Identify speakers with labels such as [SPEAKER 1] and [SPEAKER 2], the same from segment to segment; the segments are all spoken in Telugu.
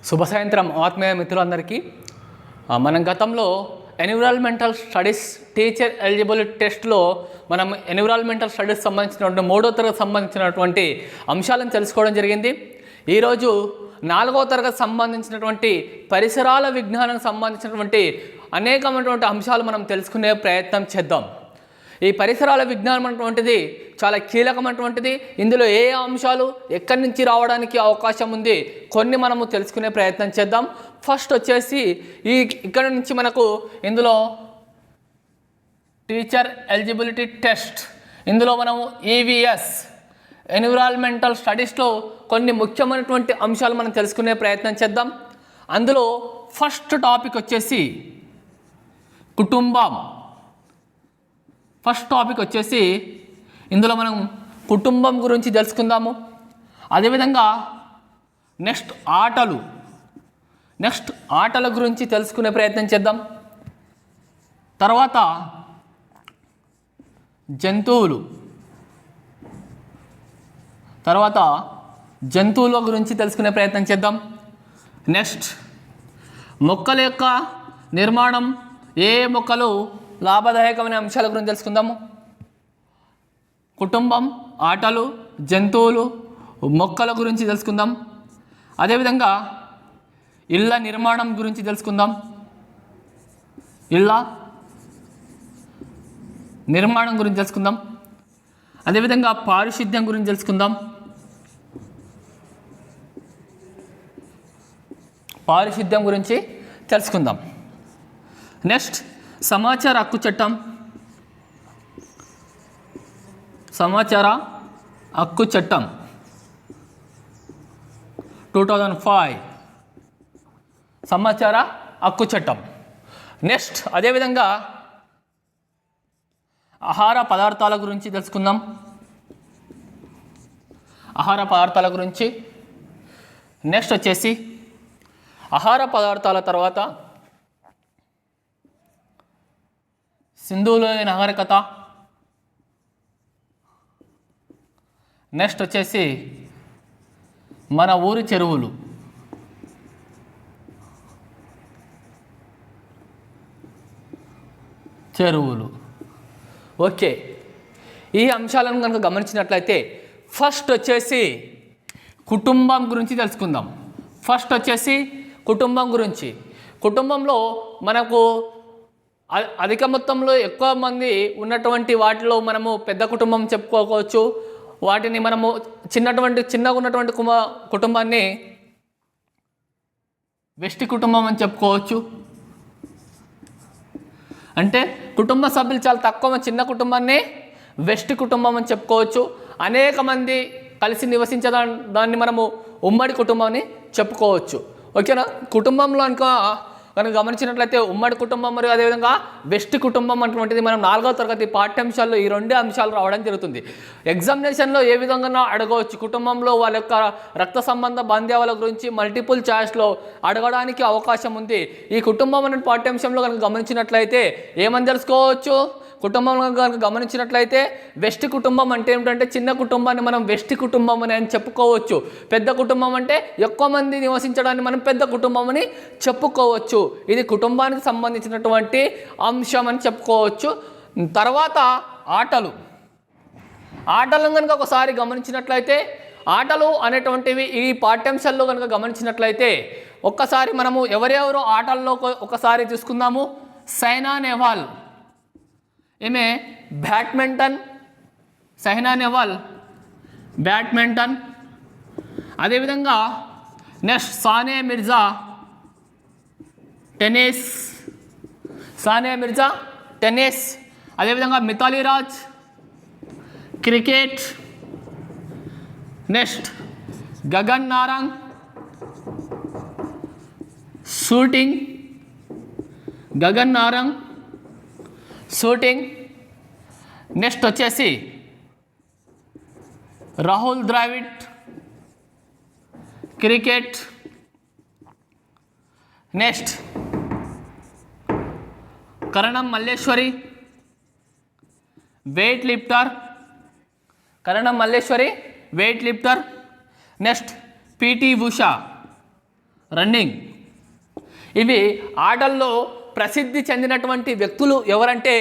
[SPEAKER 1] శుభ సాయంత్రం ఆత్మీయ మిత్రులందరికీ. మనం గతంలో ఎన్విరాన్మెంటల్ స్టడీస్ టీచర్ ఎలిజిబిలిటీ టెస్ట్లో మనం ఎన్విరాన్మెంటల్ స్టడీస్ సంబంధించినటువంటి 3వ తరగతి సంబంధించినటువంటి అంశాలను తెలుసుకోవడం జరిగింది. ఈరోజు 4వ తరగతి సంబంధించినటువంటి పరిసరాల విజ్ఞానానికి సంబంధించినటువంటి అనేకమైనటువంటి అంశాలు మనం తెలుసుకునే ప్రయత్నం చేద్దాం. ఈ పరిసరాల విజ్ఞానం అటువంటిది చాలా కీలకమైనటువంటిది. ఇందులో ఏ అంశాలు ఎక్కడి నుంచి రావడానికి అవకాశం ఉంది కొన్ని మనము తెలుసుకునే ప్రయత్నం చేద్దాం. ఫస్ట్ వచ్చేసి ఇక్కడ నుంచి మనకు ఇందులో టీచర్ ఎలిజిబిలిటీ టెస్ట్, ఇందులో మనము ఈవీఎస్ ఎన్విరాన్మెంటల్ స్టడీస్లో కొన్ని ముఖ్యమైనటువంటి అంశాలు మనం తెలుసుకునే ప్రయత్నం చేద్దాం. అందులో ఫస్ట్ టాపిక్ వచ్చేసి కుటుంబం. ఫస్ట్ టాపిక్ వచ్చేసి ఇందులో మనం కుటుంబం గురించి తెలుసుకుందాము. అదేవిధంగా నెక్స్ట్ ఆటల గురించి తెలుసుకునే ప్రయత్నం చేద్దాం. తర్వాత జంతువుల గురించి తెలుసుకునే ప్రయత్నం చేద్దాం. నెక్స్ట్ మొక్కల యొక్క నిర్మాణం, ఏ మొక్కలు లాభదాయకమైన అంశాల గురించి తెలుసుకుందాము. కుటుంబం, ఆటలు, జంతువులు, మొక్కల గురించి తెలుసుకుందాం. అదేవిధంగా ఇళ్ళ నిర్మాణం గురించి తెలుసుకుందాం. అదేవిధంగా పారిశుద్ధ్యం గురించి తెలుసుకుందాం. నెక్స్ట్ సమాచార హక్కు చట్టం 2005 సమాచార హక్కు చట్టం. నెక్స్ట్ అదేవిధంగా ఆహార పదార్థాల గురించి తెలుసుకుందాం. నెక్స్ట్ వచ్చేసి ఆహార పదార్థాల తర్వాత సింధులోయ నాగరికత. నెక్స్ట్ వచ్చేసి మన ఊరి చెరువులు. ఓకే, ఈ అంశాలను కనుక గమనించినట్లయితే ఫస్ట్ వచ్చేసి కుటుంబం గురించి తెలుసుకుందాం. కుటుంబంలో మనకు అధిక మొత్తంలో ఎక్కువ మంది ఉన్నటువంటి వాటిలో మనము పెద్ద కుటుంబం చెప్పుకోవచ్చు. వాటిని మనము చిన్నగా ఉన్నటువంటి కుటుంబాన్ని వెష్టి కుటుంబం అని చెప్పుకోవచ్చు. అంటే కుటుంబ సభ్యులు చాలా తక్కువ చిన్న కుటుంబాన్ని వెష్టి కుటుంబం అని చెప్పుకోవచ్చు. అనేక మంది కలిసి నివసించే దాన్ని మనము ఉమ్మడి కుటుంబం అని చెప్పుకోవచ్చు. ఓకేనా? కుటుంబంలో కనుక గమనించినట్లయితే ఉమ్మడి కుటుంబం మరియు అదేవిధంగా వెస్ట్ కుటుంబం అటువంటిది మనం 4వ తరగతి పాఠ్యాంశాల్లో ఈ 2 అంశాలు రావడం జరుగుతుంది. ఎగ్జామినేషన్లో ఏ విధంగా అడగవచ్చు, కుటుంబంలో వాళ్ళ యొక్క రక్త సంబంధ బాంధవ్యాల గురించి మల్టిపుల్ చాయిస్లో అడగడానికి అవకాశం ఉంది. ఈ కుటుంబం అనే పాఠ్యాంశంలో కనుక గమనించినట్లయితే ఏమని తెలుసుకోవచ్చు? కుటుంబంలో కనుక గమనించినట్లయితే వెస్ట్ కుటుంబం అంటే ఏమిటంటే చిన్న కుటుంబాన్ని మనం వెస్ట్ కుటుంబం అని చెప్పుకోవచ్చు. పెద్ద కుటుంబం అంటే ఎక్కువ మంది నివసించడాన్ని మనం పెద్ద కుటుంబం అని చెప్పుకోవచ్చు. ఇది కుటుంబానికి సంబంధించినటువంటి అంశం అని చెప్పుకోవచ్చు. తర్వాత ఆటలను కనుక ఒకసారి గమనించినట్లయితే ఆటలు అనేటువంటివి ఈ పాఠ్యాంశాల్లో కనుక గమనించినట్లయితే ఒక్కసారి మనము ఎవరెవరు ఆటల్లో ఒకసారి చూసుకుందాము. సైనా నెహ్వాల్, ఈమె బ్యాడ్మింటన్. అదేవిధంగా నెక్స్ట్ సానియా మిర్జా టెన్నిస్. అదేవిధంగా Mithali Raj cricket. Next Gagan Narang shooting. Next వచ్చేసి Rahul Dravid cricket. Next Karnam Malleswari weight lifter. Next PT Usha running. ఇవి ఆటల్లో ప్రసిద్ధి చెందినటువంటి వ్యక్తులు ఎవరంటే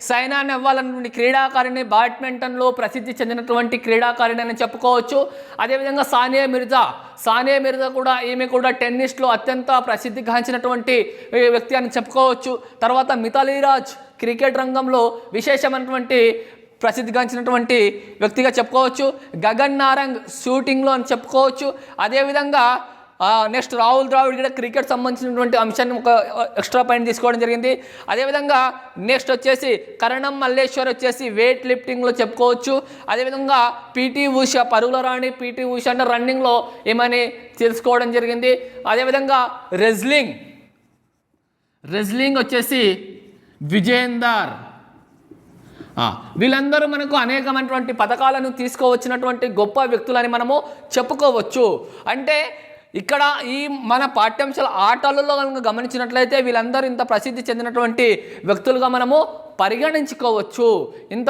[SPEAKER 1] సైనా నెహ్వాల్ అనేటువంటి క్రీడాకారిణి, బ్యాడ్మింటన్లో ప్రసిద్ధి చెందినటువంటి క్రీడాకారిణి అని చెప్పుకోవచ్చు. అదేవిధంగా సానియా మిర్జా కూడా, ఈమె కూడా టెన్నిస్లో అత్యంత ప్రసిద్ధిగాంచినటువంటి వ్యక్తి అని చెప్పుకోవచ్చు. తర్వాత మిథాలీ రాజ్ క్రికెట్ రంగంలో విశేషమైనటువంటి ప్రసిద్ధిగాంచినటువంటి వ్యక్తిగా చెప్పుకోవచ్చు. గగన్ నారంగ్ షూటింగ్లో అని చెప్పుకోవచ్చు. అదేవిధంగా నెక్స్ట్ రాహుల్ ద్రావిడ్ కూడా క్రికెట్ సంబంధించినటువంటి అంశాన్ని ఒక ఎక్స్ట్రా పాయింట్ తీసుకోవడం జరిగింది. అదేవిధంగా నెక్స్ట్ వచ్చేసి కరణం మల్లేశ్వర్ వచ్చేసి వెయిట్ లిఫ్టింగ్లో చెప్పుకోవచ్చు. అదేవిధంగా పీటీ ఉషా, పరుగుల రాణి పీటీ ఉషా అంటే రన్నింగ్లో ఏమని తెలుసుకోవడం జరిగింది. అదేవిధంగా రెజ్లింగ్ వచ్చేసి విజేందర్. వీళ్ళందరూ మనకు అనేకమైనటువంటి పథకాలను తీసుకువచ్చినటువంటి గొప్ప వ్యక్తులని మనము చెప్పుకోవచ్చు. అంటే ఇక్కడ ఈ మన పాఠ్యాంశాల ఆటలలో కనుక గమనించినట్లయితే వీళ్ళందరూ ఇంత ప్రసిద్ధి చెందినటువంటి వ్యక్తులుగా మనము పరిగణించుకోవచ్చు. ఇంత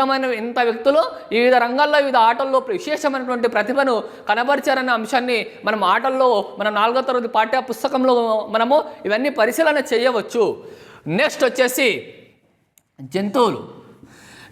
[SPEAKER 1] వ్యక్తులు వివిధ రంగాల్లో వివిధ ఆటల్లో విశేషమైనటువంటి ప్రతిభను కనబరిచారనే అంశాన్ని మనం ఆటల్లో మన 4వ తరగతి పాఠ్య పుస్తకంలో మనము ఇవన్నీ పరిశీలన చేయవచ్చు. నెక్స్ట్ వచ్చేసి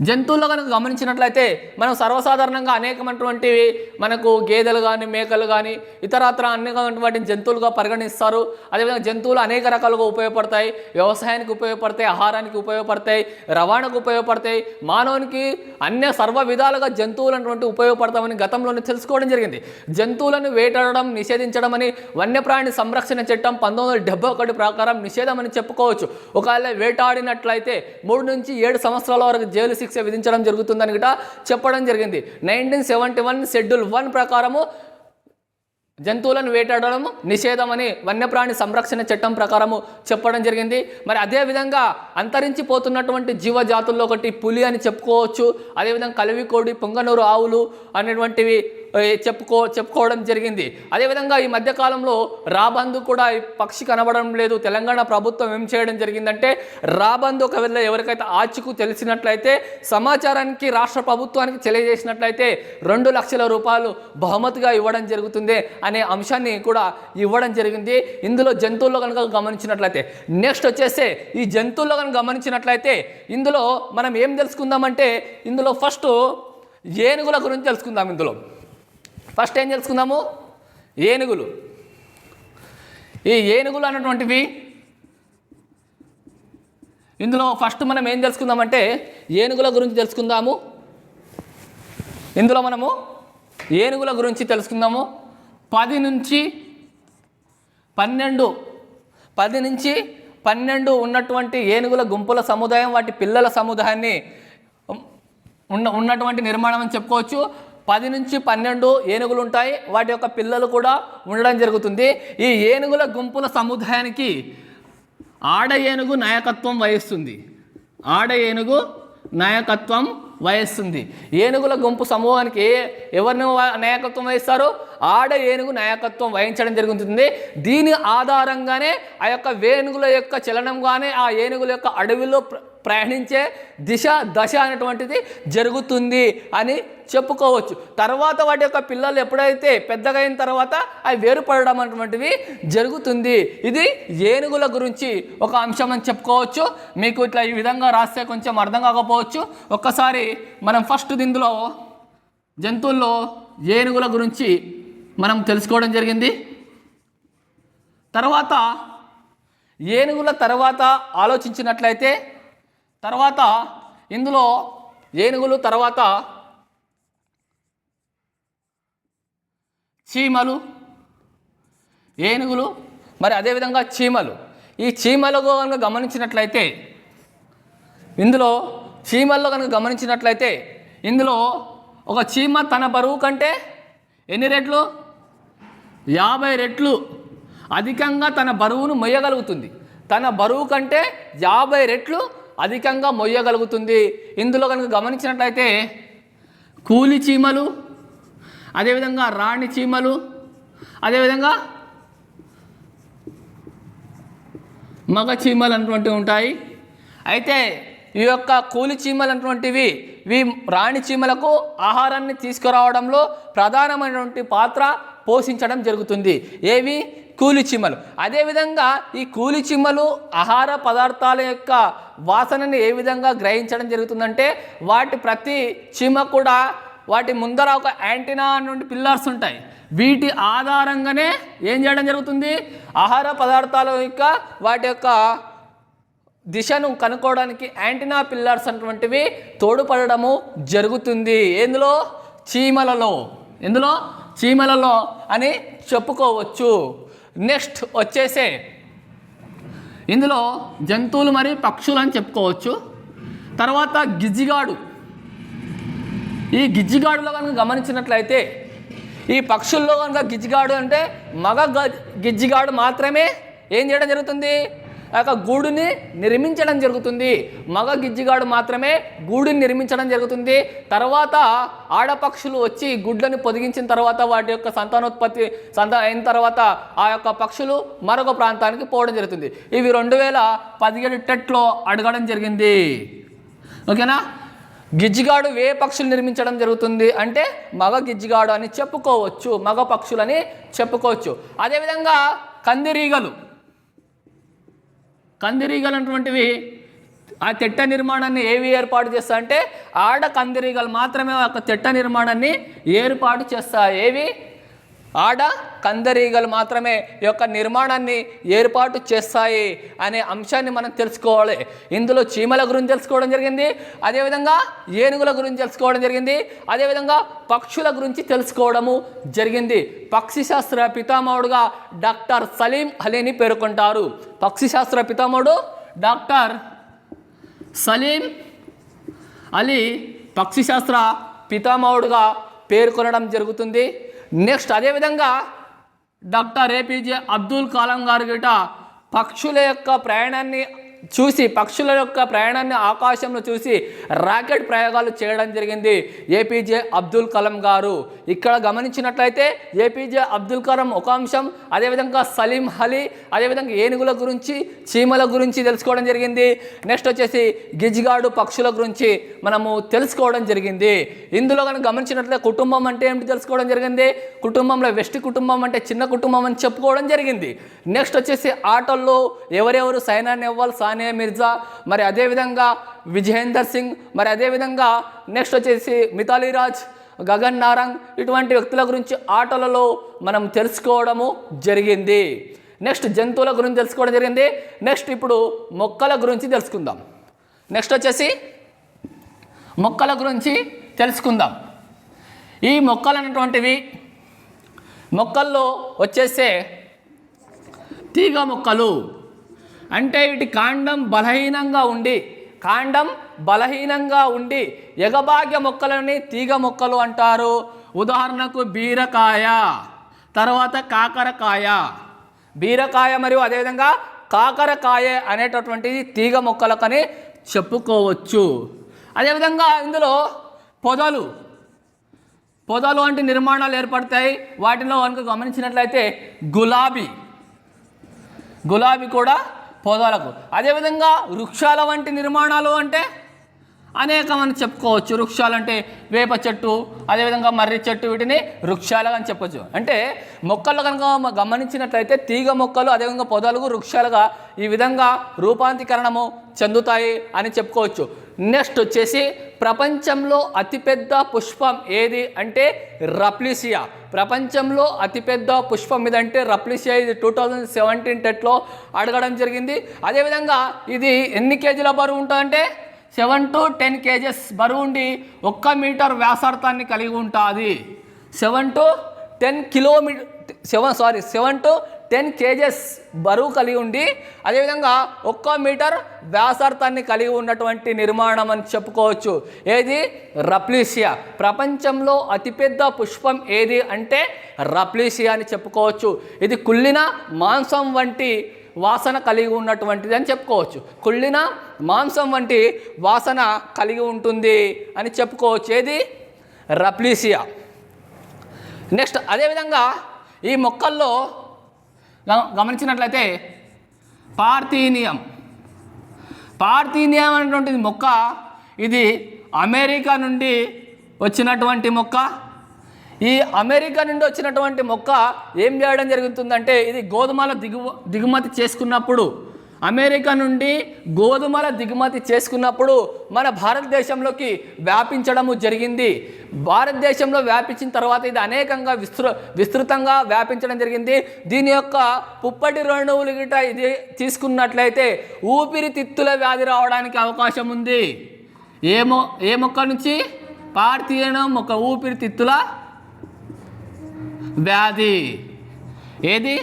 [SPEAKER 1] జంతువుల్లో కనుక గమనించినట్లయితే మనం సర్వసాధారణంగా అనేకమైనటువంటివి మనకు గేదెలు కానీ మేకలు కానీ ఇతరత్ర అనేకమైనటువంటి జంతువులుగా పరిగణిస్తారు. అదేవిధంగా జంతువులు అనేక రకాలుగా ఉపయోగపడతాయి. వ్యవసాయానికి ఉపయోగపడతాయి, ఆహారానికి ఉపయోగపడతాయి, రవాణాకు ఉపయోగపడతాయి, మానవునికి అన్ని సర్వ విధాలుగా జంతువులు అటువంటి ఉపయోగపడతామని గతంలోనే తెలుసుకోవడం జరిగింది. జంతువులను వేటాడడం నిషేధించడం అని వన్యప్రాణి సంరక్షణ చట్టం 1971 ప్రకారం నిషేధం అని చెప్పుకోవచ్చు. ఒకవేళ వేటాడినట్లయితే 3 నుంచి 7 సంవత్సరాల వరకు జైలు శిక్ష విధించడం జరుగుతుందని కూడా చెప్పడం జరిగింది. 1971 షెడ్యూల్ 1 ప్రకారము జంతువులను వేటాడడం నిషేధమని వన్యప్రాణి సంరక్షణ చట్టం ప్రకారము చెప్పడం జరిగింది. మరి అదేవిధంగా అంతరించిపోతున్నటువంటి జీవజాతుల్లో ఒకటి పులి అని చెప్పుకోవచ్చు. అదేవిధంగా కలవికోడి, పొంగనూరు ఆవులు అనేటువంటివి చెప్పుకోవడం జరిగింది. అదేవిధంగా ఈ మధ్యకాలంలో రాబందు కూడా ఈ పక్షి కనబడడం లేదు. తెలంగాణ ప్రభుత్వం ఏం చేయడం జరిగిందంటే రాబందు ఒకవేళ ఎవరికైతే ఆచూకు తెలిసినట్లయితే సమాచారానికి రాష్ట్ర ప్రభుత్వానికి తెలియజేసినట్లయితే 2 లక్షల రూపాయలు బహుమతిగా ఇవ్వడం జరుగుతుంది అనే అంశాన్ని కూడా ఇవ్వడం జరిగింది. ఇందులో జంతువుల్లో కనుక గమనించినట్లయితే నెక్స్ట్ వచ్చేసి ఈ జంతువుల్లో కనుక గమనించినట్లయితే ఇందులో మనం ఏం తెలుసుకుందామంటే ఇందులో ఫస్ట్ ఏనుగుల గురించి తెలుసుకుందాం. ఇందులో ఫస్ట్ ఏం తెలుసుకుందాము, ఏనుగులు. ఈ ఏనుగులు అన్నటువంటివి ఇందులో ఫస్ట్ మనం ఏం తెలుసుకుందామంటే ఏనుగుల గురించి తెలుసుకుందాము. ఇందులో మనము ఏనుగుల గురించి తెలుసుకుందాము. 10 నుంచి 12 ఉన్నటువంటి ఏనుగుల గుంపుల సముదాయం, వాటి పిల్లల సముదాయాన్ని ఉన్నటువంటి నిర్మాణం అని చెప్పుకోవచ్చు. 10 నుంచి 12 ఏనుగులు ఉంటాయి. వాటి యొక్క పిల్లలు కూడా ఉండడం జరుగుతుంది. ఈ ఏనుగుల గుంపుల సముదాయానికి ఆడ ఏనుగు నాయకత్వం వహిస్తుంది. ఏనుగుల గుంపు సమూహానికి ఎవరిని నాయకత్వం వహిస్తారు? ఆడ ఏనుగు నాయకత్వం వహించడం జరుగుతుంది. దీని ఆధారంగానే ఆ యొక్క ఏనుగుల యొక్క చలనం కానీ ఆ ఏనుగుల యొక్క అడవిలో ప్రయాణించే దశ అనేటువంటిది జరుగుతుంది అని చెప్పుకోవచ్చు. తర్వాత వాటి యొక్క పిల్లలు ఎప్పుడైతే పెద్దగా అయిన తర్వాత అవి వేరుపడడం అటువంటివి జరుగుతుంది. ఇది ఏనుగుల గురించి ఒక అంశం అని చెప్పుకోవచ్చు. మీకు ఇట్లా ఈ విధంగా రాస్తే కొంచెం అర్థం కాకపోవచ్చు. ఒక్కసారి మనం ఫస్ట్ ఇందులో జంతువుల్లో ఏనుగుల గురించి మనం తెలుసుకోవడం జరిగింది. తర్వాత ఏనుగుల తర్వాత ఆలోచించినట్లయితే తర్వాత ఇందులో ఏనుగులు తర్వాత చీమలు, ఏనుగులు మరి అదేవిధంగా చీమలు. ఈ చీమలు కనుక గమనించినట్లయితే ఇందులో ఒక చీమ తన బరువు కంటే ఎన్ని రెట్లు? 50 రెట్లు అధికంగా తన బరువును మొయ్యగలుగుతుంది. తన బరువు కంటే 50 రెట్లు అధికంగా మొయ్యగలుగుతుంది. ఇందులో కనుక గమనించినట్లయితే కూలి చీమలు, అదేవిధంగా రాణి చీమలు, అదేవిధంగా మగ చీమలు అటువంటివి ఉంటాయి. అయితే ఈ యొక్క కూలి చీమలు అటువంటివి రాణి చీమలకు ఆహారాన్ని తీసుకురావడంలో ప్రధానమైనటువంటి పాత్ర పోషించడం జరుగుతుంది. ఏవి? కూలిచీమలు. అదేవిధంగా ఈ కూలిచీమలు ఆహార పదార్థాల యొక్క వాసనని ఏ విధంగా గ్రహించడం జరుగుతుందంటే వాటి ప్రతి చీమ కూడా వాటి ముందర ఒక యాంటీనా నుండి పిల్లర్స్ ఉంటాయి. వీటి ఆధారంగానే ఏం చేయడం జరుగుతుంది? ఆహార పదార్థాల యొక్క వాటి యొక్క దిశను కనుక్కోవడానికి యాంటీనా పిల్లర్స్ అటువంటివి తోడ్పడము జరుగుతుంది. ఎందులో? చీమలలో. ఎందులో? చీమలలో అని చెప్పుకోవచ్చు. నెక్స్ట్ వచ్చేసే ఇందులో జంతువులు మరియు పక్షులు అని చెప్పుకోవచ్చు. తర్వాత గిజ్జిగాడు. ఈ గిజ్జిగాడులో కనుక గమనించినట్లయితే ఈ పక్షుల్లో కనుక గిజ్జిగాడు అంటే మగ గిజ్జిగాడు మాత్రమే ఏం చేయడం జరుగుతుంది? ఆ యొక్క గూడుని నిర్మించడం జరుగుతుంది. మగ గిజ్జిగాడు మాత్రమే గూడుని నిర్మించడం జరుగుతుంది. తర్వాత ఆడపక్షులు వచ్చి గుడ్లను పొదిగించిన తర్వాత వాటి యొక్క సంతానోత్పత్తి అయిన తర్వాత ఆ యొక్క పక్షులు మరొక ప్రాంతానికి పోవడం జరుగుతుంది. ఇవి 2017 టెట్లో అడగడం జరిగింది. ఓకేనా? గిజ్జిగాడు ఏ పక్షులు నిర్మించడం జరుగుతుంది అంటే మగ గిజ్జిగాడు అని చెప్పుకోవచ్చు, మగ పక్షులని చెప్పుకోవచ్చు. అదేవిధంగా కందిరీగలు అటువంటివి ఆ తెట్ట నిర్మాణాన్ని ఏవి ఏర్పాటు చేస్తాయంటే ఆడ కందిరీగలు మాత్రమే ఒక తెట్ట నిర్మాణాన్ని ఏర్పాటు చేస్తాయి. ఏవి? ఆడ కందిరీగలు మాత్రమే ఈ యొక్క నిర్మాణాన్ని ఏర్పాటు చేస్తాయి అనే అంశాన్ని మనం తెలుసుకోవాలి. ఇందులో చీమల గురించి తెలుసుకోవడం జరిగింది, అదేవిధంగా ఏనుగుల గురించి తెలుసుకోవడం జరిగింది, అదేవిధంగా పక్షుల గురించి తెలుసుకోవడము జరిగింది. పక్షి శాస్త్ర పితామహుడుగా డాక్టర్ సలీం అలీని పేర్కొంటారు. పక్షి శాస్త్ర పితామహుడు డాక్టర్ సలీం అలీ పక్షి శాస్త్ర పితామహుడుగా పేర్కొనడం జరుగుతుంది. నెక్స్ట్ అదేవిధంగా డాక్టర్ ఏపీజే అబ్దుల్ కలాం గారు గిట పక్షుల యొక్క ప్రయాణాన్ని ఆకాశంలో చూసి రాకెట్ ప్రయోగాలు చేయడం జరిగింది ఏపీజే అబ్దుల్ కలాం గారు. ఇక్కడ గమనించినట్లయితే ఏపీజే అబ్దుల్ కలాం ఒక అంశం, అదేవిధంగా సలీం అలీ, అదేవిధంగా ఏనుగుల గురించి, చీమల గురించి తెలుసుకోవడం జరిగింది. నెక్స్ట్ వచ్చేసి గిజ్జిగాడు పక్షుల గురించి మనము తెలుసుకోవడం జరిగింది. ఇందులో కనుక గమనించినట్లయితే కుటుంబం అంటే ఏమిటి తెలుసుకోవడం జరిగింది. కుటుంబంలో వెస్ట్ కుటుంబం అంటే చిన్న కుటుంబం అని చెప్పుకోవడం జరిగింది. నెక్స్ట్ వచ్చేసి ఆటల్లో ఎవరెవరు? సైనా నెహ్వాల్, సానియా మిర్జా, మరి అదేవిధంగా విజయేందర్ సింగ్, మరి అదేవిధంగా నెక్స్ట్ వచ్చేసి మిథాలీ రాజ్, గగన్ నారంగ్, ఇటువంటి వ్యక్తుల గురించి ఆటలలో మనం తెలుసుకోవడము జరిగింది. నెక్స్ట్ జంతువుల గురించి తెలుసుకోవడం జరిగింది. నెక్స్ట్ ఇప్పుడు మొక్కల గురించి తెలుసుకుందాం. నెక్స్ట్ వచ్చేసి మొక్కల గురించి తెలుసుకుందాం. ఈ మొక్కలు అనేటువంటివి మొక్కల్లో వచ్చేసే తీగ మొక్కలు అంటే వీటి కాండం బలహీనంగా ఉండి ఎగబాగ్య మొక్కలని తీగ మొక్కలు అంటారు. ఉదాహరణకు బీరకాయ, తర్వాత కాకరకాయ. బీరకాయ మరియు అదేవిధంగా కాకరకాయ అనేటటువంటిది తీగ మొక్కలకని చెప్పుకోవచ్చు. అదేవిధంగా ఇందులో పొదలు వంటి నిర్మాణాలు ఏర్పడతాయి. వాటిలో కనుక గమనించినట్లయితే గులాబీ కూడా పొదలకు. అదేవిధంగా వృక్షాల వంటి నిర్మాణాలు అంటే అనేకమని చెప్పుకోవచ్చు. వృక్షాలు అంటే వేప చెట్టు, అదేవిధంగా మర్రి చెట్టు, వీటిని వృక్షాలుగా అని చెప్పొచ్చు. అంటే మొక్కలు కనుక గమనించినట్లయితే తీగ మొక్కలు, అదేవిధంగా పొదలు వృక్షాలుగా ఈ విధంగా రూపాంతరీకరణము చెందుతాయి అని చెప్పుకోవచ్చు. నెక్స్ట్ వచ్చేసి ప్రపంచంలో అతిపెద్ద పుష్పం ఏది అంటే రప్లీసియా. ప్రపంచంలో అతిపెద్ద పుష్పం ఏదంటే రప్లీసియా. ఇది 2017 టెట్లో అడగడం జరిగింది. అదేవిధంగా ఇది ఎన్ని కేజీల బరువు ఉంటుందంటే 7 to 10 kgs బరువు ఉండి 1 మీటర్ వ్యాసార్థాన్ని కలిగి ఉంటుంది. 7 to 10 kgs బరువు కలిగి ఉండి అదేవిధంగా 1 మీటర్ వ్యాసార్థాన్ని కలిగి ఉన్నటువంటి నిర్మాణం అని చెప్పుకోవచ్చు. ఏది? రప్లీసియా. ప్రపంచంలో అతిపెద్ద పుష్పం ఏది అంటే రప్లీసియా అని చెప్పుకోవచ్చు. ఇది కుళ్ళిన మాంసం వంటి వాసన కలిగి ఉన్నటువంటిది అని చెప్పుకోవచ్చు. కుళ్ళిన మాంసం వంటి వాసన కలిగి ఉంటుంది అని చెప్పుకోవచ్చు. ఏది? రప్లీసియా. నెక్స్ట్ అదేవిధంగా ఈ మొక్కల్లో గమనించినట్లయితే పార్థీనియం అనేటువంటిది మొక్క. ఇది అమెరికా నుండి వచ్చినటువంటి మొక్క. ఈ అమెరికా నుండి వచ్చినటువంటి మొక్క ఏం చేయడం జరుగుతుందంటే, ఇది గోధుమల దిగుమతి చేసుకున్నప్పుడు, అమెరికా నుండి గోధుమల దిగుమతి చేసుకున్నప్పుడు మన భారతదేశంలోకి వ్యాపించడము జరిగింది. భారతదేశంలో వ్యాపించిన తర్వాత ఇది అనేకంగా విస్తృతంగా వ్యాపించడం జరిగింది. దీని యొక్క పుప్పటి రేణువులు గిట ఇది తీసుకున్నట్లయితే ఊపిరితిత్తుల వ్యాధి రావడానికి అవకాశం ఉంది. ఏ మొక్క నుంచి? పార్థియనం మొక్క, ఊపిరితిత్తుల వ్యాధి. ఏది?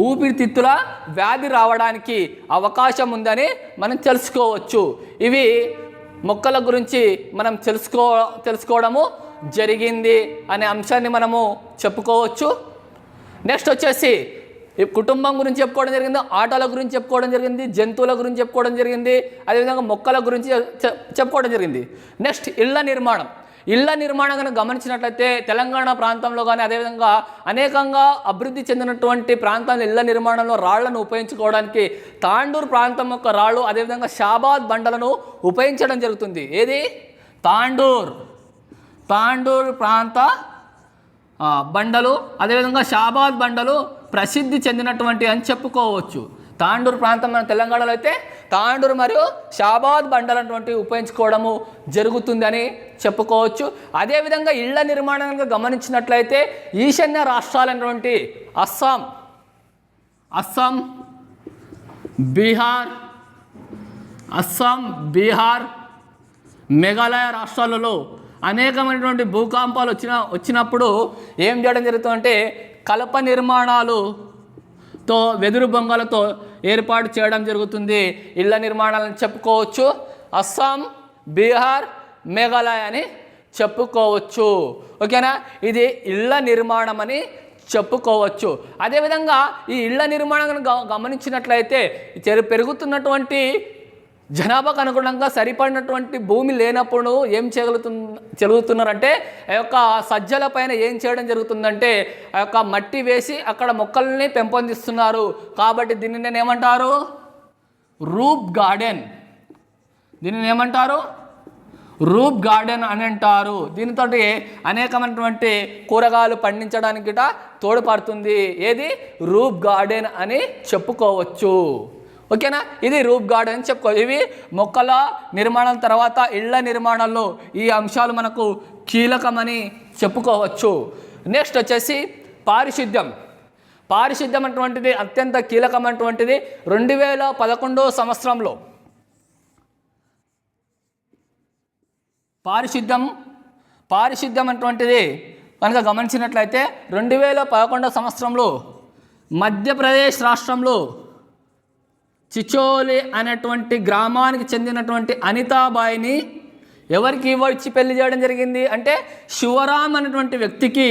[SPEAKER 1] ఊపిరితిత్తుల వ్యాధి రావడానికి అవకాశం ఉందని మనం తెలుసుకోవచ్చు. ఇవి మొక్కల గురించి మనం తెలుసుకోవడము జరిగింది అనే అంశాన్ని మనము చెప్పుకోవచ్చు. నెక్స్ట్ వచ్చేసి ఈ కుటుంబం గురించి చెప్పుకోవడం జరిగింది, ఆటల గురించి చెప్పుకోవడం జరిగింది, జంతువుల గురించి చెప్పుకోవడం జరిగింది, అదేవిధంగా మొక్కల గురించి చెప్పుకోవడం జరిగింది. నెక్స్ట్ ఇళ్ల నిర్మాణం కనుక గమనించినట్లయితే తెలంగాణ ప్రాంతంలో కానీ అదేవిధంగా అనేకంగా అభివృద్ధి చెందినటువంటి ప్రాంతాల్లో ఇళ్ల నిర్మాణంలో రాళ్లను ఉపయోగించుకోవడానికి తాండూరు ప్రాంతం యొక్క రాళ్ళు, అదేవిధంగా షాబాద్ బండలను ఉపయోగించడం జరుగుతుంది. ఏది? తాండూరు ప్రాంత బండలు, అదేవిధంగా షాబాద్ బండలు ప్రసిద్ధి చెందినటువంటి అని చెప్పుకోవచ్చు. తాండూరు ప్రాంతం మన తెలంగాణలో అయితే తాండూరు మరియు షాబాద్ బండలటువంటి ఉపయోగించుకోవడము జరుగుతుందని చెప్పుకోవచ్చు. అదేవిధంగా ఇళ్ల నిర్మాణంగా గమనించినట్లయితే ఈశాన్య రాష్ట్రాలైనటువంటి అస్సాం, బీహార్, మేఘాలయ రాష్ట్రాలలో అనేకమైనటువంటి భూకంపాలు వచ్చినప్పుడు ఏం చేయడం జరుగుతుందంటే కలప నిర్మాణాలతో వెదురు బొంగలతో ఏర్పాటు చేయడం జరుగుతుంది. ఇళ్ల నిర్మాణాలను చెప్పుకోవచ్చు. అస్సాం, బీహార్, మేఘాలయ అని చెప్పుకోవచ్చు. ఓకేనా? ఇది ఇళ్ల నిర్మాణం అని చెప్పుకోవచ్చు. అదేవిధంగా ఈ ఇళ్ల నిర్మాణాన్ని గమనించినట్లయితే పెరుగుతున్నటువంటి జనాభాకు అనుగుణంగా సరిపడినటువంటి భూమి లేనప్పుడు ఏం జరుగుతున్నారంటే ఆ యొక్క సజ్జల పైన ఏం చేయడం జరుగుతుందంటే ఆ యొక్క మట్టి వేసి అక్కడ మొక్కల్ని పెంపొందిస్తున్నారు. కాబట్టి దీనిని ఏమంటారు? రూప్ గార్డెన్ అని అంటారు. దీనితో అనేకమైనటువంటి కూరగాయలు పండించడానికి గిట తోడ్పడుతుంది. ఏది? రూప్ గార్డెన్ అని చెప్పుకోవచ్చు. ఓకేనా? ఇది రూప్ గార్డెన్ అని చెప్పుకోవచ్చు. ఇవి మొక్కల నిర్మాణం తర్వాత ఇళ్ల నిర్మాణంలో ఈ అంశాలు మనకు కీలకమని చెప్పుకోవచ్చు. నెక్స్ట్ వచ్చేసి పారిశుద్ధ్యం అటువంటిది అత్యంత కీలకమైనటువంటిది. 2011 సంవత్సరంలో పారిశుద్ధ్యం అటువంటిది కనుక గమనించినట్లయితే 2011 సంవత్సరంలో మధ్యప్రదేశ్ రాష్ట్రంలో చిచోలి అనేటువంటి గ్రామానికి చెందినటువంటి అనితాబాయిని ఎవరికి ఇచ్చి పెళ్లి చేయడం జరిగింది అంటే శివరామ్ అనేటువంటి వ్యక్తికి,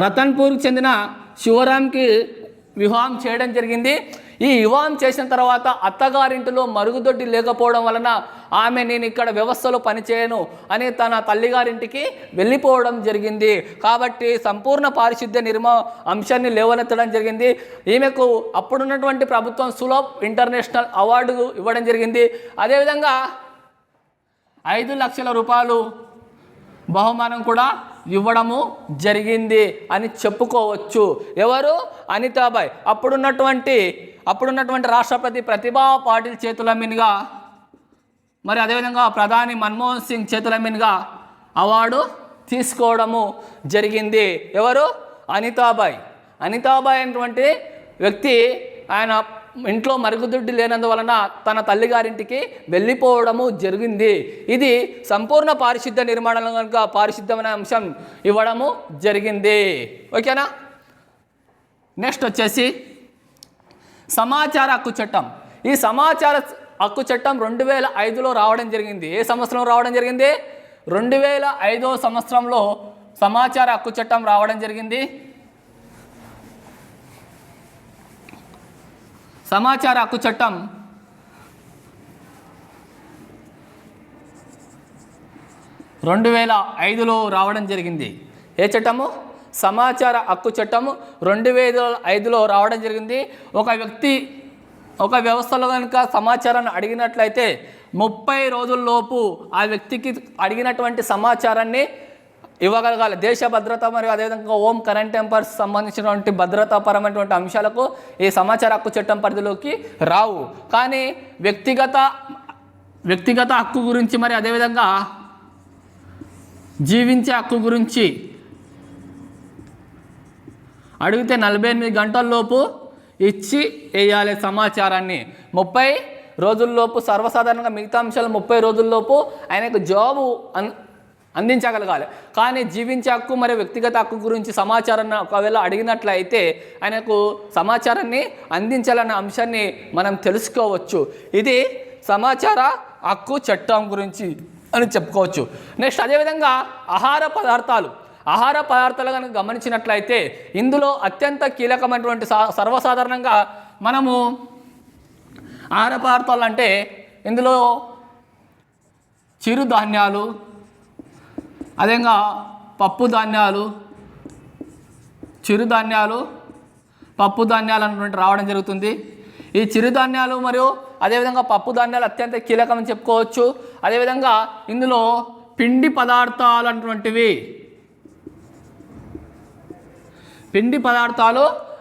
[SPEAKER 1] రతన్పూర్కి చెందిన శివరామ్కి వివాహం చేయడం జరిగింది. ఈ వివాహం చేసిన తర్వాత అత్తగారింటిలో మరుగుదొడ్డి లేకపోవడం వలన ఆమె నేను ఇక్కడ వ్యవస్థలో పనిచేయను అని తన తల్లిగారింటికి వెళ్ళిపోవడం జరిగింది. కాబట్టి సంపూర్ణ పారిశుద్ధ్య అంశాన్ని లేవనెత్తడం జరిగింది. ఈమెకు అప్పుడున్నటువంటి ప్రభుత్వం సులభ్ ఇంటర్నేషనల్ అవార్డు ఇవ్వడం జరిగింది. అదేవిధంగా 5 లక్షల రూపాయలు బహుమానం కూడా ఇవ్వడము జరిగింది అని చెప్పుకోవచ్చు. ఎవరు? అనితాబాయ్. అప్పుడున్నటువంటి రాష్ట్రపతి ప్రతిభా పాటిల్ చేతుల మీదుగా, మరి అదేవిధంగా ప్రధాని మన్మోహన్ సింగ్ చేతుల మీదుగా అవార్డు తీసుకోవడము జరిగింది. ఎవరు? అనితాబాయ్ అనేటువంటి వ్యక్తి ఆయన ఇంట్లో మరుగుదొడ్డి లేనందువలన తన తల్లిగారింటికి వెళ్ళిపోవడము జరిగింది. ఇది సంపూర్ణ పారిశుద్ధ్య నిర్మాణంలో కనుక పారిశుద్ధ్యమైన అంశం ఇవ్వడము జరిగింది. ఓకేనా? నెక్స్ట్ వచ్చేసి సమాచార హక్కు చట్టం. ఈ సమాచార హక్కు చట్టం 2005లో రావడం జరిగింది. ఏ సంవత్సరంలో రావడం జరిగింది? 2005 సంవత్సరంలో సమాచార హక్కు చట్టం రావడం జరిగింది. సమాచార హక్కు చట్టం 2005లో రావడం జరిగింది. ఏ చట్టము? సమాచార హక్కు చట్టము 2005లో రావడం జరిగింది. ఒక వ్యక్తి ఒక వ్యవస్థలో కనుక సమాచారాన్ని అడిగినట్లయితే 30 రోజుల్లోపు ఆ వ్యక్తికి అడిగినటువంటి సమాచారాన్ని ఇవ్వగలగాలి. దేశ భద్రత మరియు అదేవిధంగా హోమ్ కరెంట్ అఫైర్స్ సంబంధించినటువంటి భద్రతాపరమైనటువంటి అంశాలకు ఈ సమాచార హక్కు చట్టం పరిధిలోకి రావు. కానీ వ్యక్తిగత హక్కు గురించి మరి అదేవిధంగా జీవించే హక్కు గురించి అడిగితే 48 గంటల్లోపు ఇచ్చి వేయాలి సమాచారాన్ని. 30 రోజుల్లోపు సర్వసాధారణంగా మిగతా అంశాలు 30 రోజుల్లోపు ఆయనకు జాబు అందించగలగాలి. కానీ జీవించే హక్కు మరియు వ్యక్తిగత హక్కు గురించి సమాచారాన్ని ఒకవేళ అడిగినట్లయితే ఆయనకు సమాచారాన్ని అందించాలన్న అంశాన్ని మనం తెలుసుకోవచ్చు. ఇది సమాచార హక్కు చట్టం గురించి అని చెప్పుకోవచ్చు. నెక్స్ట్ అదేవిధంగా ఆహార పదార్థాలు కనుక గమనించినట్లయితే ఇందులో అత్యంత కీలకమైనటువంటి సర్వసాధారణంగా మనము ఆహార పదార్థాలు అంటే ఇందులో చిరుధాన్యాలు, అదేవిధంగా పప్పు ధాన్యాలు అన్నటువంటి రావడం జరుగుతుంది. ఈ చిరుధాన్యాలు మరియు అదేవిధంగా పప్పు ధాన్యాలు అత్యంత కీలకమని చెప్పుకోవచ్చు. అదేవిధంగా ఇందులో పిండి పదార్థాలు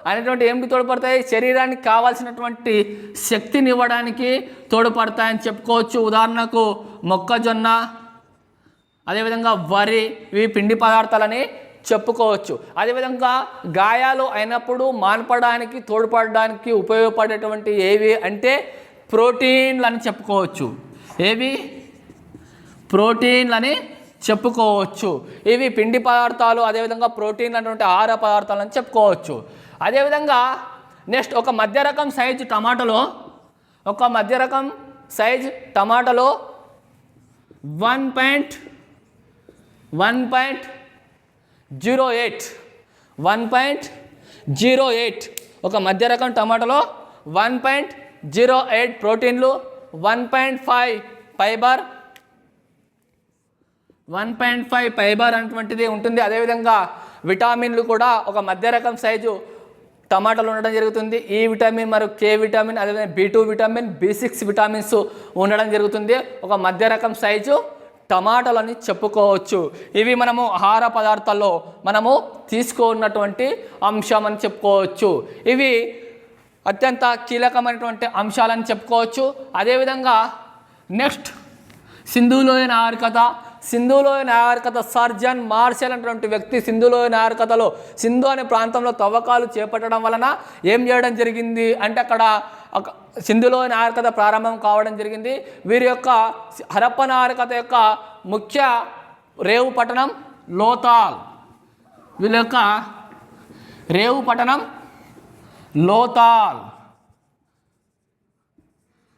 [SPEAKER 1] అనేటువంటి ఏమిటి తోడ్పడతాయి? శరీరానికి కావాల్సినటువంటి శక్తిని ఇవ్వడానికి తోడ్పడతాయని చెప్పుకోవచ్చు. ఉదాహరణకు మొక్కజొన్న, అదేవిధంగా వరి, ఇవి పిండి పదార్థాలని చెప్పుకోవచ్చు. అదేవిధంగా గాయాలు అయినప్పుడు మాన్పడానికి తోడ్పడడానికి ఉపయోగపడేటువంటి ఏవి అంటే ప్రోటీన్లు అని చెప్పుకోవచ్చు. ప్రోటీన్లని చెప్పుకోవచ్చు. ఇవి పిండి పదార్థాలు, అదేవిధంగా ప్రోటీన్లు అనేటువంటి ఆహార పదార్థాలు అని చెప్పుకోవచ్చు. అదేవిధంగా నెక్స్ట్ ఒక మధ్య రకం సైజు టమాటాలో 1.08 ఒక మధ్య రకం టమాటాలో 1.08 ప్రోటీన్లు, 1.5 ఫైబర్ అటువంటిది ఉంటుంది. అదేవిధంగా విటామిన్లు కూడా ఒక మధ్య రకం సైజు టమాటాలు ఉండడం జరుగుతుంది. ఈ విటమిన్ మరియు కే విటమిన్, అదేవిధంగా B2 విటమిన్, B6 విటమిన్స్ ఉండడం జరుగుతుంది. ఒక మధ్య రకం సైజు టమాటాలని చెప్పుకోవచ్చు. ఇవి మనము ఆహార పదార్థాల్లో మనము తీసుకున్నటువంటి అంశం అని చెప్పుకోవచ్చు. ఇవి అత్యంత కీలకమైనటువంటి అంశాలని చెప్పుకోవచ్చు. అదేవిధంగా నెక్స్ట్ సింధులోయ నాగరికత సర్జన్ మార్షల్ అనేటువంటి వ్యక్తి సింధులోయ నాగరికతలో సింధు అనే ప్రాంతంలో తవ్వకాలు చేపట్టడం వలన ఏం చేయడం జరిగింది అంటే అక్కడ సింధులోయ నాగరికత ప్రారంభం కావడం జరిగింది. వీరి యొక్క హరప్ప నాగరికత యొక్క ముఖ్య రేవు పట్టణం లోతాల్. వీళ్ళ యొక్క రేవు పట్టణం లోతాల్.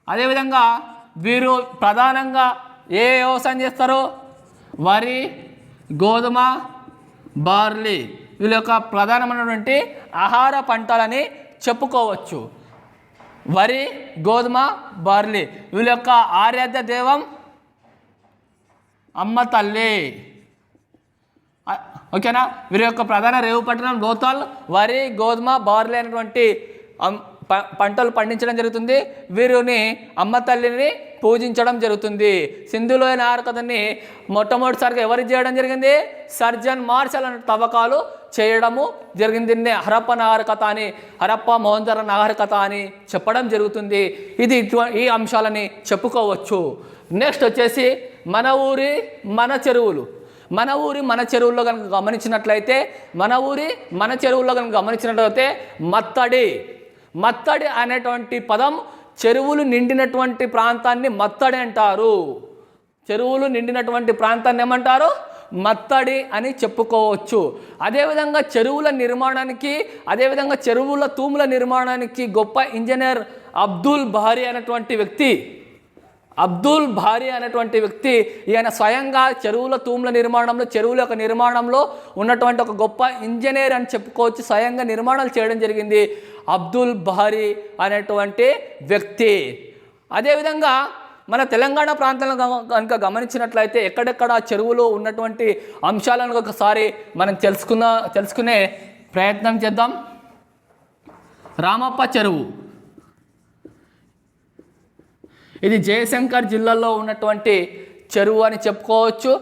[SPEAKER 1] అదేవిధంగా వీరు ప్రధానంగా ఏ వ్యవసాయం చేస్తారు? వరి, గోధుమ, బార్లీ వీళ్ళ యొక్క ప్రధానమైనటువంటి ఆహార పంటలని చెప్పుకోవచ్చు. వరి, గోధుమ, బార్లీ వీళ్ళ యొక్క ఆరాధ్య దైవం అమ్మ తల్లి. ఓకేనా? వీరి యొక్క ప్రధాన రేవు పట్టణం లోతాల్. వరి, గోధుమ, బార్లీ అనేటువంటి పంటలు పండించడం జరుగుతుంది. వీరిని అమ్మ తల్లిని పూజించడం జరుగుతుంది. సింధులోయ నాగరికతని మొట్టమొదటిసారిగా ఎవరు చేయడం జరిగింది? సర్జన్ మార్షల్ అనే తవ్వకాలు చేయడము జరిగింది. హరప్ప నాగరికత అని, హరప్ప మొహంజర నాగరికత అని చెప్పడం జరుగుతుంది. ఈ అంశాలని చెప్పుకోవచ్చు. నెక్స్ట్ వచ్చేసి మన ఊరి మన చెరువుల్లో కనుక గమనించినట్లయితే మత్తడి అనేటువంటి పదం చెరువులు నిండినటువంటి ప్రాంతాన్ని మత్తడి అంటారు. చెరువులు నిండినటువంటి ప్రాంతాన్ని ఏమంటారు? మత్తడి అని చెప్పుకోవచ్చు. అదేవిధంగా చెరువుల నిర్మాణానికి, అదేవిధంగా చెరువుల తూముల నిర్మాణానికి గొప్ప ఇంజనీర్ అబ్దుల్ భారీ అనేటువంటి వ్యక్తి ఈయన స్వయంగా చెరువుల తూముల నిర్మాణంలో, చెరువుల యొక్క నిర్మాణంలో ఉన్నటువంటి ఒక గొప్ప ఇంజనీర్ అని చెప్పుకోవచ్చు. స్వయంగా నిర్మాణాలు చేయడం జరిగింది అబ్దుల్ భారీ అనేటువంటి వ్యక్తి. అదేవిధంగా మన తెలంగాణ ప్రాంతంలో కనుక గమనించినట్లయితే ఎక్కడెక్కడ చెరువులు ఉన్నటువంటి అంశాలను ఒకసారి మనం తెలుసుకునే ప్రయత్నం చేద్దాం. రామప్ప చెరువు, ఇది జయశంకర్ జిల్లాలో ఉన్నటువంటి చెరువు అని చెప్పుకోవచ్చు.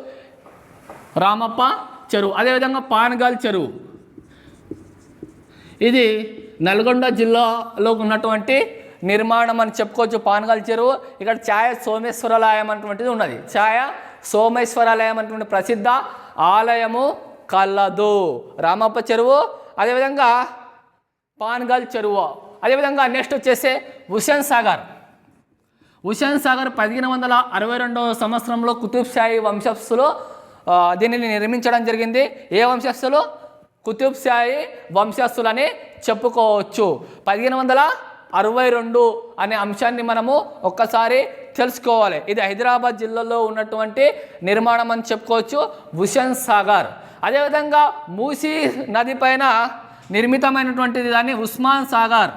[SPEAKER 1] రామప్ప చెరువు. అదేవిధంగా పానగాల్ చెరువు, ఇది నల్గొండ జిల్లాలో ఉన్నటువంటి నిర్మాణం అని చెప్పుకోవచ్చు. పానగాల్ చెరువు. ఇక్కడ ఛాయ సోమేశ్వరాలయం అటువంటిది ఉన్నది. ఛాయ సోమేశ్వరాలయం అటువంటి ప్రసిద్ధ ఆలయము కలదు. రామప్ప చెరువు, అదేవిధంగా పానగాల్ చెరువు. అదేవిధంగా నెక్స్ట్ వచ్చేసి హుస్సేన్ సాగర్. హుస్సేన్ సాగర్ 1562 సంవత్సరంలో కుతుబ్ షాహీ వంశస్థులు దీనిని నిర్మించడం జరిగింది. ఏ వంశస్థులు? కుతుబ్ షాహీ వంశస్థులని చెప్పుకోవచ్చు. 1562 అనే అంశాన్ని మనము ఒక్కసారి తెలుసుకోవాలి. ఇది హైదరాబాద్ జిల్లాలో ఉన్నటువంటి నిర్మాణం అని చెప్పుకోవచ్చు, హుస్సేన్ సాగర్. అదేవిధంగా మూసీ నది పైన నిర్మితమైనటువంటిది దాన్ని ఉస్మాన్ సాగర్.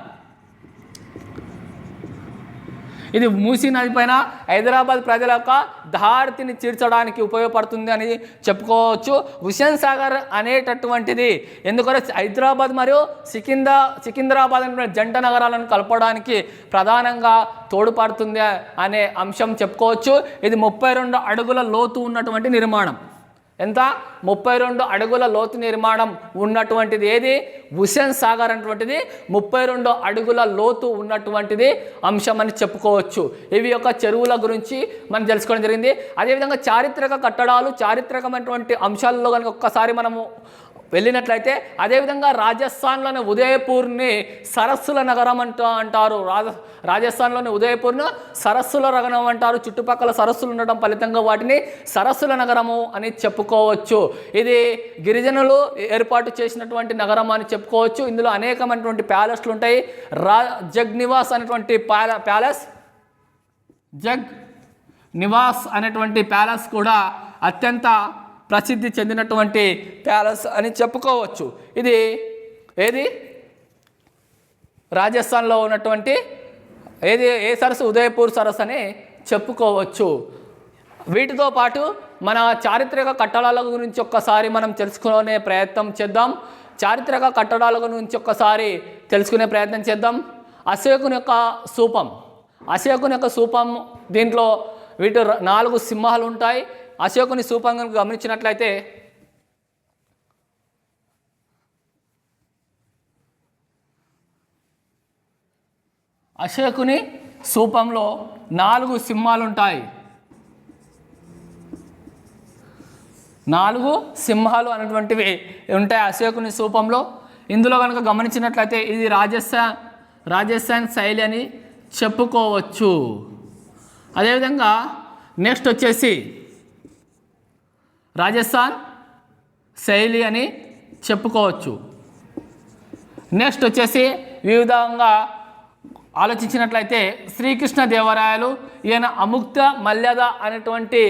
[SPEAKER 1] ఇది మూసీ నది పైన హైదరాబాద్ ప్రజల యొక్క దారిని తీర్చడానికి ఉపయోగపడుతుంది అని చెప్పుకోవచ్చు. హుస్సేన్ సాగర్ అనేటటువంటిది ఎందుకంటే హైదరాబాద్ మరియు సికింద్రాబాద్ అనే జంట నగరాలను కలపడానికి ప్రధానంగా తోడ్పడుతుంది అనే అంశం చెప్పుకోవచ్చు. ఇది 32 అడుగుల లోతు ఉన్నటువంటి నిర్మాణం. ఎంత? 32 అడుగుల లోతు నిర్మాణం ఉన్నటువంటిది ఏది? హుస్సేన్ సాగర్ అటువంటిది 32 అడుగుల లోతు ఉన్నటువంటిది అంశం అని చెప్పుకోవచ్చు. ఇవి యొక్క చెరువుల గురించి మనం తెలుసుకోవడం జరిగింది. అదేవిధంగా చారిత్రక కట్టడాలు, చారిత్రకమైనటువంటి అంశాలలో కనుక ఒక్కసారి మనము వెళ్ళినట్లయితే, అదేవిధంగా రాజస్థాన్లోని ఉదయపూర్ని సరస్సుల నగరం అంటారు. రాజస్థాన్లోని ఉదయపూర్ను సరస్సుల నగరం అంటారు. చుట్టుపక్కల సరస్సులు ఉండటం ఫలితంగా వాటిని సరస్సుల నగరము అని చెప్పుకోవచ్చు. ఇది గిరిజనులు ఏర్పాటు చేసినటువంటి నగరం అని చెప్పుకోవచ్చు. ఇందులో అనేకమైనటువంటి ప్యాలెస్లు ఉంటాయి. జగ్ నివాస్ అనేటువంటి ప్యాలెస్, జగ్ నివాస్ అనేటువంటి ప్యాలెస్ కూడా అత్యంత ప్రసిద్ధి చెందినటువంటి ప్యాలెస్ అని చెప్పుకోవచ్చు. ఇది ఏది? రాజస్థాన్లో ఉన్నటువంటి ఏ సరస్సు? ఉదయపూర్ సరస్సు అని చెప్పుకోవచ్చు. వీటితో పాటు మన చారిత్రక కట్టడాల గురించి ఒక్కసారి మనం తెలుసుకునే ప్రయత్నం చేద్దాం. చారిత్రక కట్టడాల గురించి ఒక్కసారి తెలుసుకునే ప్రయత్నం చేద్దాం. అశోకుని యొక్క స్థూపం. అశోకుని యొక్క స్థూపం, దీంట్లో వీటి 4 సింహాలు ఉంటాయి. అశోకుని స్థూపం కనుక గమనించినట్లయితే అశోకుని స్థూపంలో 4 సింహాలు ఉంటాయి. 4 సింహాలు అనేటువంటివి ఉంటాయి అశోకుని స్థూపంలో. ఇందులో కనుక గమనించినట్లయితే ఇది రాజస్థాన్ శైలి అని చెప్పుకోవచ్చు. అదేవిధంగా నెక్స్ట్ వచ్చేసి రాజస్థాన్ శైలి అని చెప్పుకోవచ్చు. నెక్స్ట్ వచ్చేసి వివిధంగా ఆలోచించినట్లయితే శ్రీకృష్ణ దేవరాయలు ఈయన అముక్త మల్యద అనేటువంటి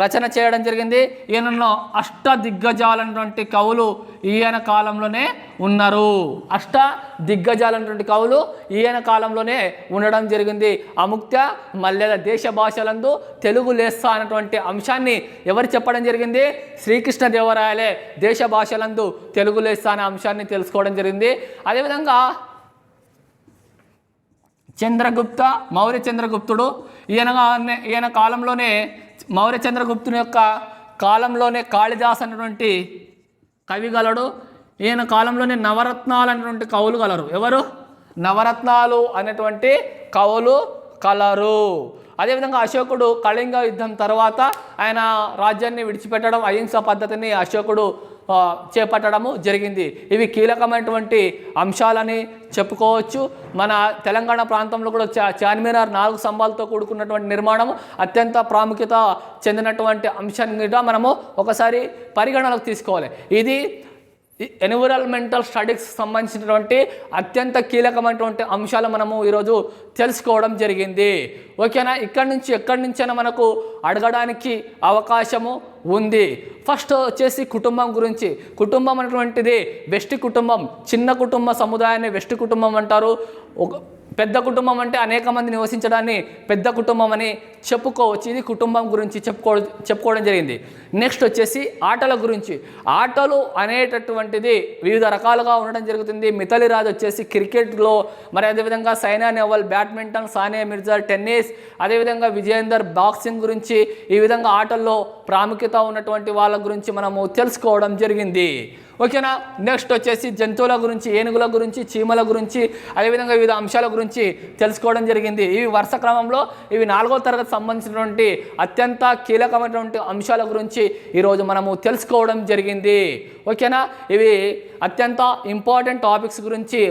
[SPEAKER 1] రచన చేయడం జరిగింది. ఈయనలో అష్ట దిగ్గజాలైనటువంటి కవులు ఈయన కాలంలోనే ఉన్నారు. అష్ట దిగ్గజాలైనటువంటి కవులు ఈయన కాలంలోనే ఉండడం జరిగింది. అముక్త మల్యద దేశ భాషలందు తెలుగు లెస్స అనేటువంటి అంశాన్ని ఎవరు చెప్పడం జరిగింది? శ్రీకృష్ణ దేవరాయలే దేశ భాషలందు తెలుగు లెస్స అనే అంశాన్ని తెలుసుకోవడం జరిగింది. అదేవిధంగా చంద్రగుప్త, మౌర్య చంద్రగుప్తుడు ఈయన కాలంలోనే, మౌర్య చంద్రగుప్తుని యొక్క కాలంలోనే కాళిదాస్ అనేటువంటి కవి గలడు. ఈయన కాలంలోనే నవరత్నాలు అనేటువంటి కవులు గలరు. ఎవరు? నవరత్నాలు అనేటువంటి కవులు కలరు. అదేవిధంగా అశోకుడు కళింగ యుద్ధం తర్వాత ఆయన రాజ్యాన్ని విడిచిపెట్టడం, అహింసా పద్ధతిని అశోకుడు చేపట్టడము జరిగింది. ఇవి కీలకమైనటువంటి అంశాలని చెప్పుకోవచ్చు. మన తెలంగాణ ప్రాంతంలో కూడా చార్మినార్ 4 స్తంభాలతో కూడుకున్నటువంటి నిర్మాణం అత్యంత ప్రాముఖ్యత చెందినటువంటి అంశాన్ని మనము ఒకసారి పరిగణలోకి తీసుకోవాలి. ఇది ఎన్విరాన్మెంటల్ స్టడీస్ సంబంధించినటువంటి అత్యంత కీలకమైనటువంటి అంశాలు మనము ఈరోజు తెలుసుకోవడం జరిగింది. ఓకేనా? ఎక్కడి నుంచైనా మనకు అడగడానికి అవకాశము ఉంది. ఫస్ట్ వచ్చేసి కుటుంబం గురించి. కుటుంబం అనేటువంటిది వెష్టి కుటుంబం, చిన్న కుటుంబ సముదాయాన్ని వెష్టి కుటుంబం అంటారు. పెద్ద కుటుంబం అంటే అనేక మంది నివసించడాన్ని పెద్ద కుటుంబం అని చెప్పుకోవచ్చు. ఇది కుటుంబం గురించి చెప్పుకోవడం జరిగింది. నెక్స్ట్ వచ్చేసి ఆటల గురించి. ఆటలు అనేటటువంటిది వివిధ రకాలుగా ఉండడం జరుగుతుంది. మిథాలీ రాజ్ వచ్చేసి క్రికెట్లో, మరి అదేవిధంగా సైనా నెహ్వాల్ బ్యాడ్మింటన్, సానియా మిర్జా టెన్నిస్, అదేవిధంగా విజయేందర్ బాక్సింగ్ గురించి ఈ విధంగా ఆటల్లో ప్రాముఖ్యత ఉన్నటువంటి వాళ్ళ గురించి మనము తెలుసుకోవడం జరిగింది. ఓకేనా. నెక్స్ట్ వచ్చేసి జంతువుల గురించి, ఏనుగుల గురించి, చీమల గురించి, అదేవిధంగా వివిధ అంశాల గురించి తెలుసుకోవడం జరిగింది. ఇవి వరుస క్రమంలో ఇవి 4వ తరగతి సంబంధించినటువంటి అత్యంత కీలకమైనటువంటి అంశాల గురించి ఈరోజు మనము తెలుసుకోవడం జరిగింది. ఓకేనా. ఇవి అత్యంత ఇంపార్టెంట్ టాపిక్స్ గురించి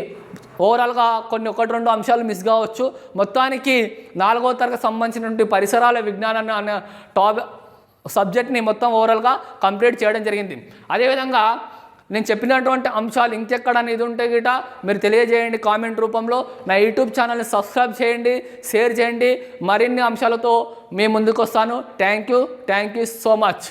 [SPEAKER 1] ఓవరాల్గా ఒకటి రెండు అంశాలు మిస్ కావచ్చు. మొత్తానికి 4వ తరగతి సంబంధించినటువంటి పరిసరాల విజ్ఞానాన్ని అనే సబ్జెక్ట్ని మొత్తం ఓవరాల్గా కంప్లీట్ చేయడం జరిగింది. అదేవిధంగా నేను చెప్పినటువంటి అంశాలు ఇంకెక్కడ అనేది ఉంటే గిట మీరు తెలియజేయండి కామెంట్ రూపంలో. నా యూట్యూబ్ ఛానల్ని సబ్స్క్రైబ్ చేయండి, షేర్ చేయండి. మరిన్ని అంశాలతో మీ ముందుకు వస్తాను. Thank you so much.